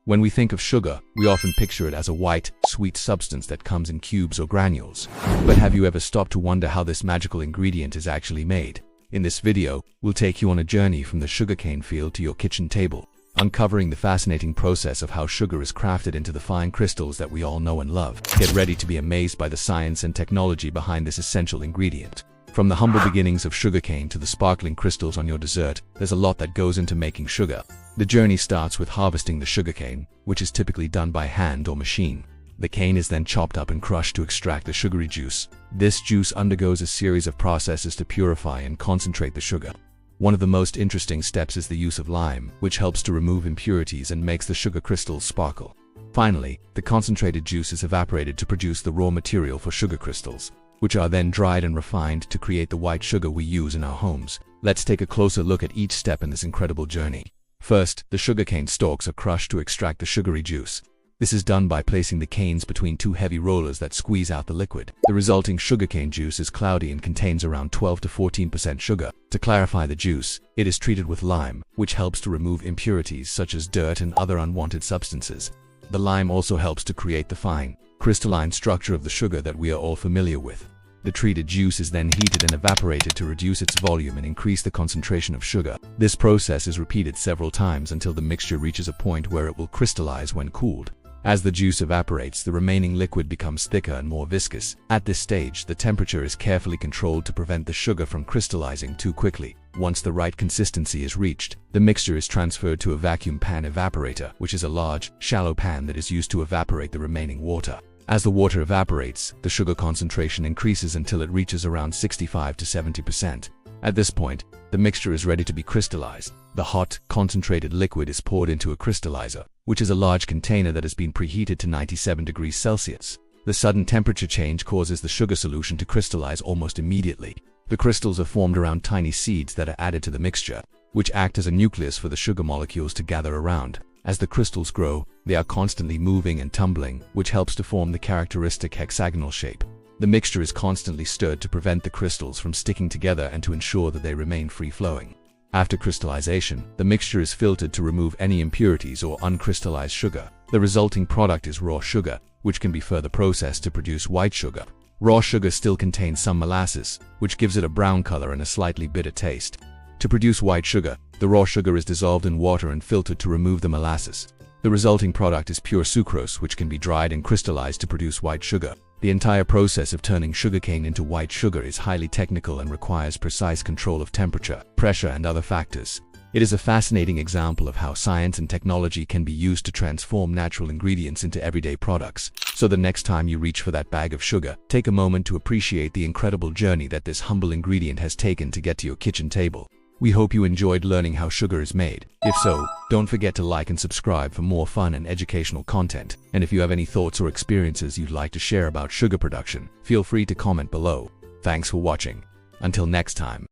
When we think of sugar, we often picture it as a white, sweet substance that comes in cubes or granules. But have you ever stopped to wonder how this magical ingredient is actually made? In this video, we'll take you on a journey from the sugarcane field to your kitchen table, uncovering the fascinating process of how sugar is crafted into the fine crystals that we all know and love. Get ready to be amazed by the science and technology behind this essential ingredient. From the humble beginnings of sugarcane to the sparkling crystals on your dessert, there's a lot that goes into making sugar. The journey starts with harvesting the sugarcane, which is typically done by hand or machine. The cane is then chopped up and crushed to extract the sugary juice. This juice undergoes a series of processes to purify and concentrate the sugar. One of the most interesting steps is the use of lime, which helps to remove impurities and makes the sugar crystals sparkle. Finally, the concentrated juice is evaporated to produce the raw material for sugar crystals, which are then dried and refined to create the white sugar we use in our homes. Let's take a closer look at each step in this incredible journey. First, the sugarcane stalks are crushed to extract the sugary juice. This is done by placing the canes between two heavy rollers that squeeze out the liquid. The resulting sugarcane juice is cloudy and contains around 12 to 14% sugar. To clarify the juice, it is treated with lime, which helps to remove impurities such as dirt and other unwanted substances. The lime also helps to create the fine, crystalline structure of the sugar that we are all familiar with. The treated juice is then heated and evaporated to reduce its volume and increase the concentration of sugar. This process is repeated several times until the mixture reaches a point where it will crystallize when cooled. As the juice evaporates, the remaining liquid becomes thicker and more viscous. At this stage, the temperature is carefully controlled to prevent the sugar from crystallizing too quickly. Once the right consistency is reached, the mixture is transferred to a vacuum pan evaporator, which is a large, shallow pan that is used to evaporate the remaining water. As the water evaporates, the sugar concentration increases until it reaches around 65 to 70%. At this point, the mixture is ready to be crystallized. The hot, concentrated liquid is poured into a crystallizer, which is a large container that has been preheated to 97 degrees Celsius. The sudden temperature change causes the sugar solution to crystallize almost immediately. The crystals are formed around tiny seeds that are added to the mixture, which act as a nucleus for the sugar molecules to gather around. As the crystals grow, they are constantly moving and tumbling, which helps to form the characteristic hexagonal shape. The mixture is constantly stirred to prevent the crystals from sticking together and to ensure that they remain free-flowing. After crystallization, the mixture is filtered to remove any impurities or uncrystallized sugar. The resulting product is raw sugar, which can be further processed to produce white sugar. Raw sugar still contains some molasses, which gives it a brown color and a slightly bitter taste. To produce white sugar, the raw sugar is dissolved in water and filtered to remove the molasses. The resulting product is pure sucrose, which can be dried and crystallized to produce white sugar. The entire process of turning sugarcane into white sugar is highly technical and requires precise control of temperature, pressure, and other factors. It is a fascinating example of how science and technology can be used to transform natural ingredients into everyday products. So the next time you reach for that bag of sugar, take a moment to appreciate the incredible journey that this humble ingredient has taken to get to your kitchen table. We hope you enjoyed learning how sugar is made. If so, don't forget to like and subscribe for more fun and educational content. And if you have any thoughts or experiences you'd like to share about sugar production, feel free to comment below. Thanks for watching. Until next time.